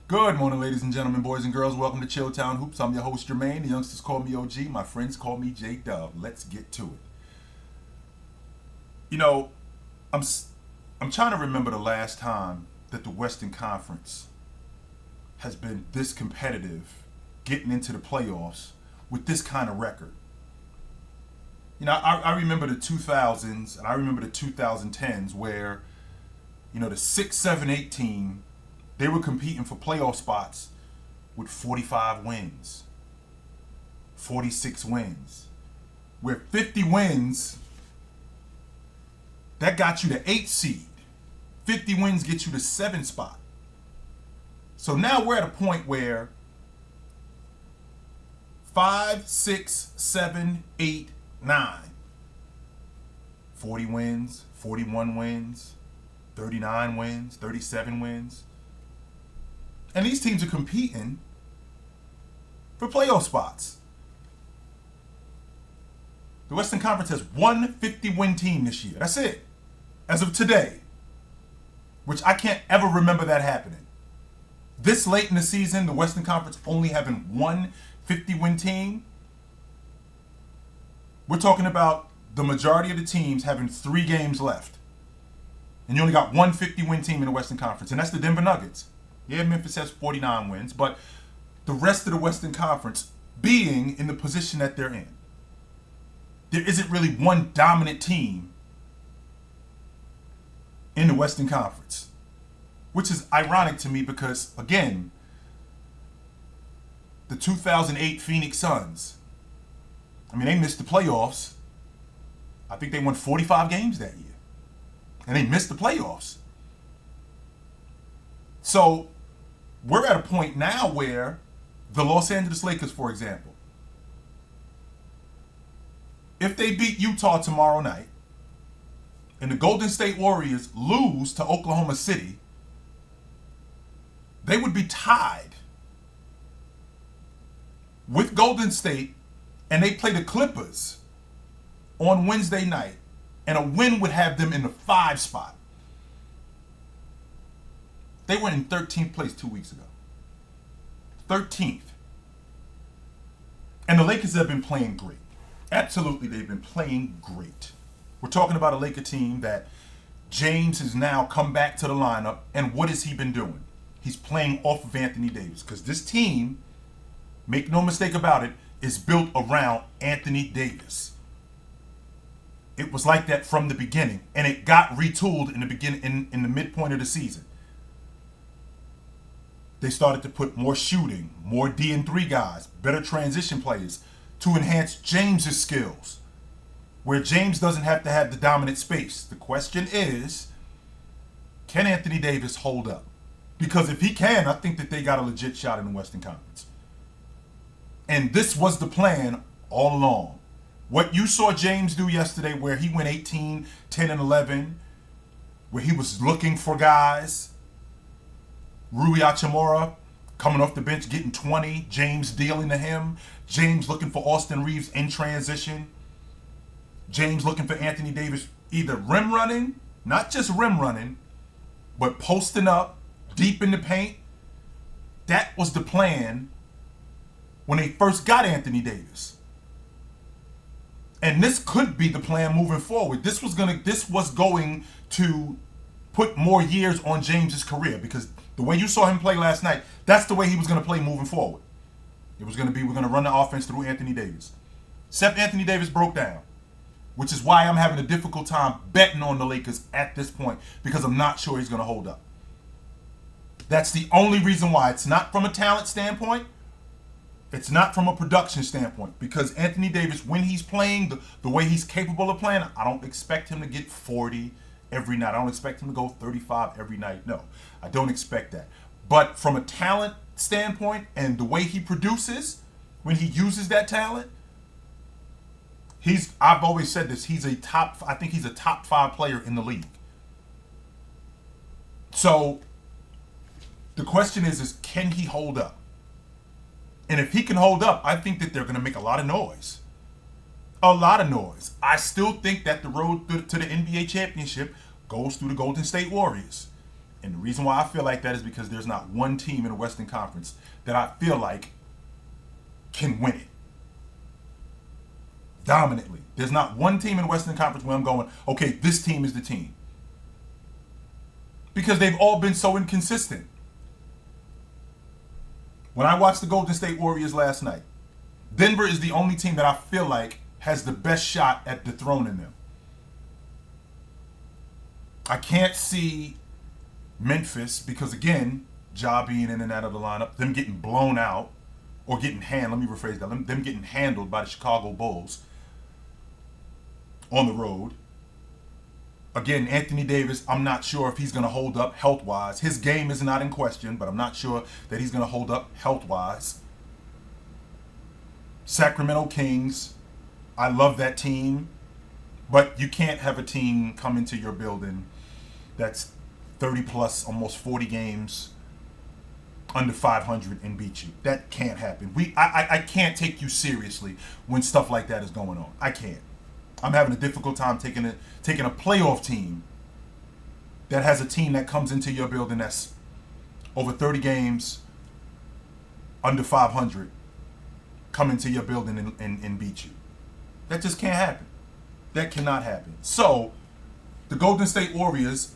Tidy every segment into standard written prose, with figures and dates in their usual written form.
Good morning, ladies and gentlemen, boys and girls. Welcome to Chilltown Hoops. I'm your host, Jermaine. The youngsters call me OG. My friends call me J-Dub. Let's get to it. You know, I'm trying to remember the last time that the Western Conference has been this competitive, getting into the playoffs with this kind of record. You know, I remember the 2000s and I remember the 2010s where, you know, the 6, 7, 8 team, they were competing for playoff spots with 45 wins, 46 wins. Where 50 wins, that got you the 8th seed. 50 wins get you the 7th spot. So now we're at a point where 5, 6, 7, 8, 9. 40 wins, 41 wins, 39 wins, 37 wins. And these teams are competing for playoff spots. The Western Conference has one 50-win team this year. That's it. As of today. Which I can't ever remember that happening. This late in the season, the Western Conference only having one 50-win team. We're talking about the majority of the teams having 3 games left. And you only got one 50-win team in the Western Conference, and that's the Denver Nuggets. Yeah, Memphis has 49 wins, but the rest of the Western Conference being in the position that they're in. There isn't really one dominant team in the Western Conference, which is ironic to me because, again, the 2008 Phoenix Suns, I mean, they missed the playoffs. I think they won 45 games that year. And they missed the playoffs. So we're at a point now where the Los Angeles Lakers, for example, if they beat Utah tomorrow night and the Golden State Warriors lose to Oklahoma City, they would be tied with Golden State, and they play the Clippers on Wednesday night, and a win would have them in the 5 spot. They were in 13th place 2 weeks ago. 13th. And the Lakers have been playing great. Absolutely, they've been playing great. We're talking about a Laker team that James has now come back to the lineup, and what has he been doing? He's playing off of Anthony Davis, because this team, make no mistake about it, is built around Anthony Davis. It was like that from the beginning, and it got retooled in the beginning, in the midpoint of the season. They started to put more shooting, more D&3 guys, better transition players to enhance James's skills, where James doesn't have to have the dominant space. The question is, can Anthony Davis hold up? Because if he can, I think that they got a legit shot in the Western Conference. And this was the plan all along. What you saw James do yesterday, where he went 18, 10, and 11, where he was looking for guys, Rui Hachimura coming off the bench getting 20, James dealing to him, James looking for Austin Reeves in transition, James looking for Anthony Davis either rim running, not just rim running, but posting up deep in the paint. That was the plan when they first got Anthony Davis. And this could be the plan moving forward. This was going to put more years on James's career, because the way you saw him play last night, that's the way he was going to play moving forward. It was going to be, we're going to run the offense through Anthony Davis. Except Anthony Davis broke down, which is why I'm having a difficult time betting on the Lakers at this point, because I'm not sure he's going to hold up. That's the only reason why. It's not from a talent standpoint. It's not from a production standpoint, because Anthony Davis, when he's playing the way he's capable of playing, I don't expect him to get 40 every night. I don't expect him to go 35 every night. No, I don't expect that. But from a talent standpoint and the way he produces, when he uses that talent, I've always said this, I think he's a top 5 player in the league. So the question is can he hold up? And if he can hold up, I think that they're going to make a lot of noise. A lot of noise. I still think that the road to the NBA championship goes through the Golden State Warriors. And the reason why I feel like that is because there's not one team in the Western Conference that I feel like can win it dominantly. There's not one team in the Western Conference where I'm going, okay, this team is the team. Because they've all been so inconsistent. When I watched the Golden State Warriors last night, Denver is the only team that I feel like has the best shot at dethroning them. I can't see Memphis because, again, Ja being in and out of the lineup, them getting blown out or getting let me rephrase that, them getting handled by the Chicago Bulls on the road. Again, Anthony Davis, I'm not sure if he's going to hold up health-wise. His game is not in question, but I'm not sure that he's going to hold up health-wise. Sacramento Kings, I love that team, but you can't have a team come into your building that's 30 plus, almost 40 games, under 500 and beat you. That can't happen. I can't take you seriously when stuff like that is going on. I can't. I'm having a difficult time taking a playoff team that has a team that comes into your building that's over 30 games, under 500, come into your building and beat you. That just can't happen. That cannot happen. So, the Golden State Warriors,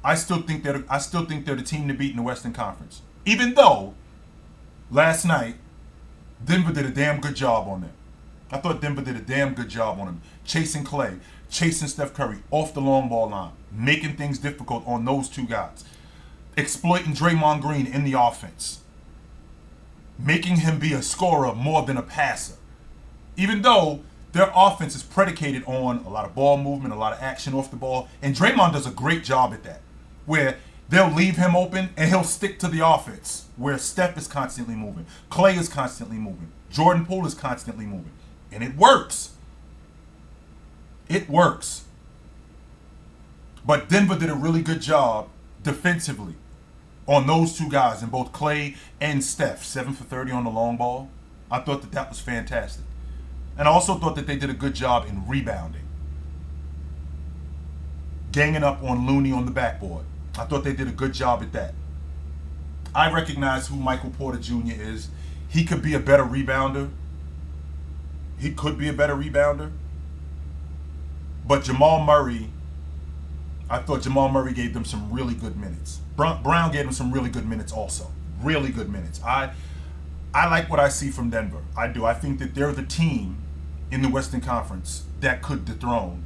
I still think they're the team to beat in the Western Conference. Even though last night Denver did a damn good job on them. I thought Denver did a damn good job on them. Chasing Clay, chasing Steph Curry off the long ball line, making things difficult on those two guys. Exploiting Draymond Green in the offense. Making him be a scorer more than a passer. Even though their offense is predicated on a lot of ball movement, a lot of action off the ball. And Draymond does a great job at that. Where they'll leave him open and he'll stick to the offense. Where Steph is constantly moving. Clay is constantly moving. Jordan Poole is constantly moving. And it works. It works. But Denver did a really good job defensively on those two guys, in both Clay and Steph. 7 for 30 on the long ball. I thought that was fantastic. And I also thought that they did a good job in rebounding. Ganging up on Looney on the backboard. I thought they did a good job at that. I recognize who Michael Porter Jr. is. He could be a better rebounder. But Jamal Murray, I thought Jamal Murray gave them some really good minutes. Brown gave them some really good minutes also. Really good minutes. I like what I see from Denver. I do. I think that they're the team in the Western Conference that could dethrone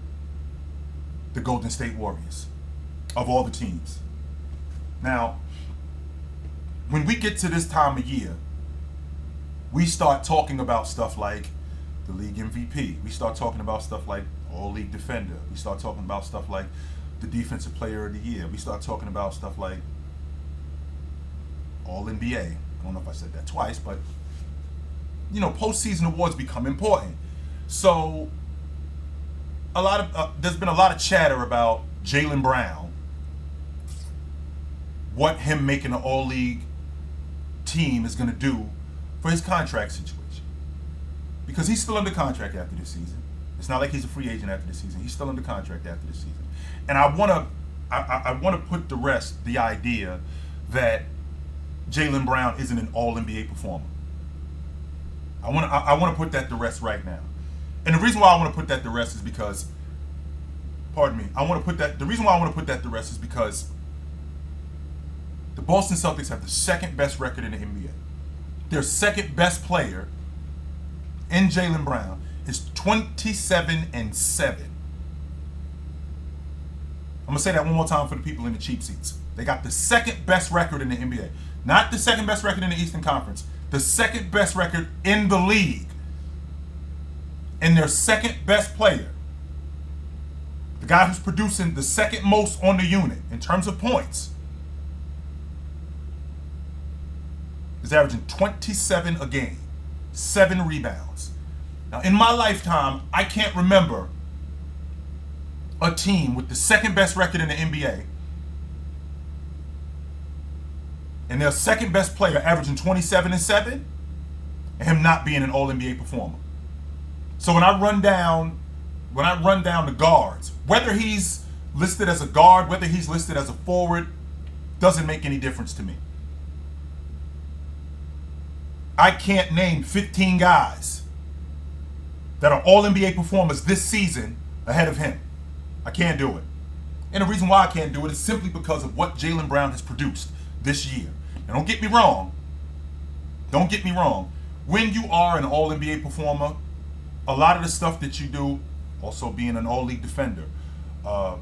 the Golden State Warriors of all the teams. Now, when we get to this time of year, we start talking about stuff like the league MVP. We start talking about stuff like all-league defender. We start talking about stuff like the defensive player of the year. We start talking about stuff like all NBA. I don't know if I said that twice, but postseason awards become important. So there's been a lot of chatter about Jaylen Brown, what him making an all-league team is going to do for his contract situation. Because he's still under contract after this season. It's not like he's a free agent after this season. He's still under contract after this season. And I want to put to rest the idea that Jaylen Brown isn't an all-NBA performer. I want to put that to rest right now. And the reason why I want to put that to rest is because, the reason why I want to put that to rest is because the Boston Celtics have the second best record in the NBA. Their second best player in Jaylen Brown is 27-7. I'm going to say that one more time for the people in the cheap seats. They got the second best record in the NBA. Not the second best record in the Eastern Conference. The second best record in the league. And their second best player, the guy who's producing the second most on the unit in terms of points, is averaging 27 a game, 7 rebounds. Now, in my lifetime, I can't remember a team with the second best record in the NBA and their second best player averaging 27-7 and him not being an all-NBA performer. So when I run down the guards, whether he's listed as a guard, whether he's listed as a forward, doesn't make any difference to me. I can't name 15 guys that are all NBA performers this season ahead of him. I can't do it. And the reason why I can't do it is simply because of what Jaylen Brown has produced this year. Now, don't get me wrong. Don't get me wrong. When you are an all NBA performer, a lot of the stuff that you do, also being an all league defender, all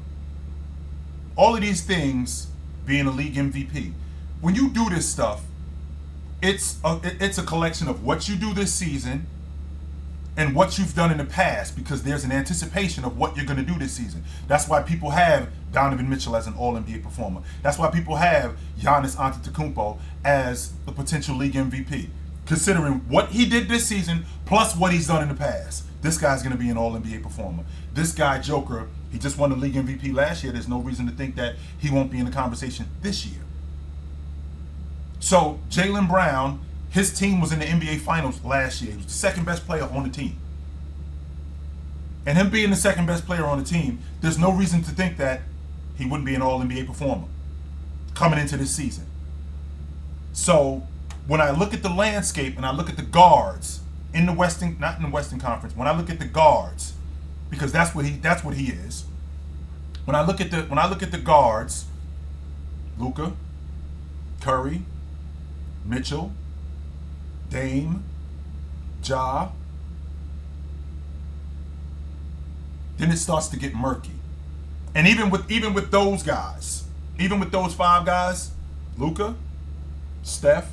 of these things, being a league MVP, when you do this stuff, it's a collection of what you do this season and what you've done in the past, because there's an anticipation of what you're going to do this season. That's why people have Donovan Mitchell as an all-NBA performer. That's why people have Giannis Antetokounmpo as the potential league MVP. Considering what he did this season plus what he's done in the past, this guy's going to be an all-NBA performer. This guy, Joker, he just won the league MVP last year. There's no reason to think that he won't be in the conversation this year. So Jaylen Brown, his team was in the NBA Finals last year. He was the second best player on the team. And him being the second best player on the team, there's no reason to think that he wouldn't be an all-NBA performer coming into this season. So when I look at the landscape and I look at the guards in the Western, not in the Western Conference, when I look at the guards, because that's what he is. When I look at the guards, Luka, Curry, Mitchell, Dame, Ja, then it starts to get murky. And even with those guys, even with those five guys, Luka, Steph,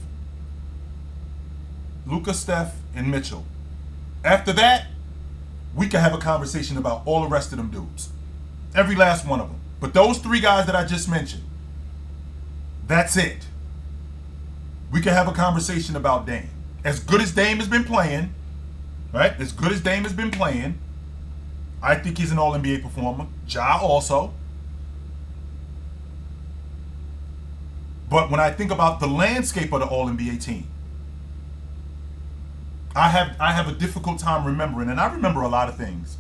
and Mitchell. After that, we could have a conversation about all the rest of them dudes. Every last one of them. But those three guys that I just mentioned, that's it. We could have a conversation about Dame. As good as Dame has been playing, right? As good as Dame has been playing, I think he's an all-NBA performer. Ja also. But when I think about the landscape of the all-NBA team, I have a difficult time remembering, and I remember a lot of things.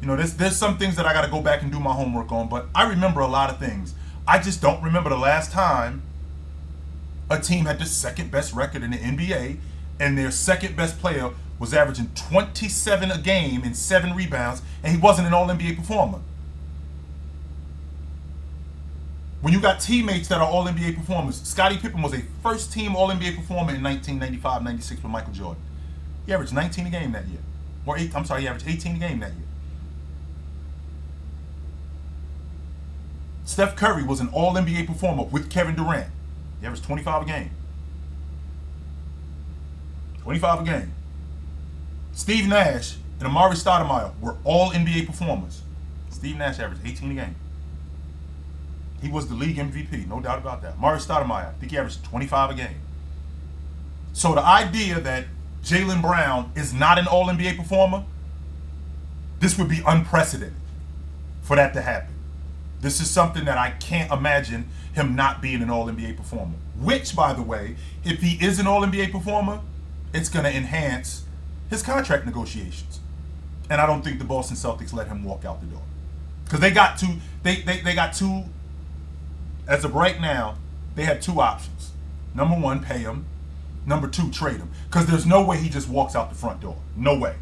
You know, there's some things that I got to go back and do my homework on, but I remember a lot of things. I just don't remember the last time a team had the second best record in the NBA and their second best player was averaging 27 a game and 7 rebounds, and he wasn't an all-NBA performer. When you got teammates that are all-NBA performers, Scottie Pippen was a first-team all-NBA performer in 1995-96 with Michael Jordan. He averaged 19 a game that year. He averaged 18 a game that year. Steph Curry was an all-NBA performer with Kevin Durant. He averaged 25 a game. 25 a game. Steve Nash and Amari Stoudemire were all NBA performers. Steve Nash averaged 18 a game. He was the league MVP, no doubt about that. Amari Stoudemire, I think he averaged 25 a game. So the idea that Jaylen Brown is not an all-NBA performer, this would be unprecedented for that to happen. This is something that I can't imagine him not being an all-NBA performer. Which, by the way, if he is an all-NBA performer, it's going to enhance his contract negotiations. And I don't think the Boston Celtics let him walk out the door. Because they got two, as of right now, they have two options. Number one, pay him. Number two, trade him. Because there's no way he just walks out the front door. No way.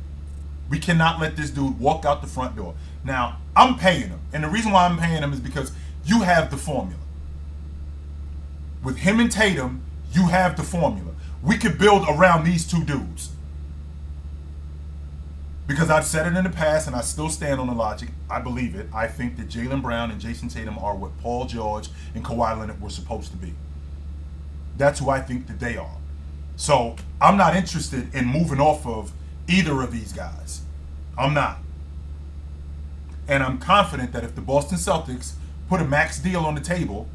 We cannot let this dude walk out the front door. Now, I'm paying him. And the reason why I'm paying him is because you have the formula. With him and Tatum, you have the formula. We could build around these two dudes. Because I've said it in the past, and I still stand on the logic. I believe it. I think that Jaylen Brown and Jason Tatum are what Paul George and Kawhi Leonard were supposed to be. That's who I think that they are. So I'm not interested in moving off of either of these guys. I'm not. And I'm confident that if the Boston Celtics put a max deal on the table,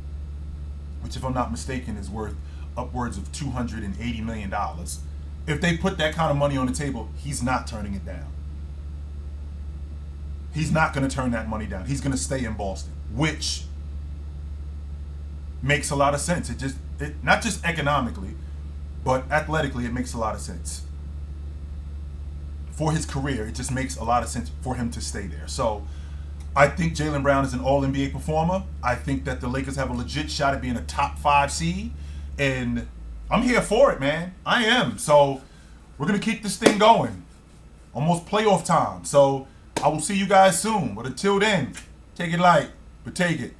which if I'm not mistaken is worth upwards of $280 million, if they put that kind of money on the table, he's not turning it down. He's not going to turn that money down. He's going to stay in Boston, which makes a lot of sense. Not just economically, but athletically, it makes a lot of sense. For his career, it just makes a lot of sense for him to stay there. So I think Jaylen Brown is an All NBA performer. I think that the Lakers have a legit shot at being a top 5 seed, and I'm here for it, man. I am. So we're gonna keep this thing going. Almost playoff time. So I will see you guys soon. But until then, take it light, but take it.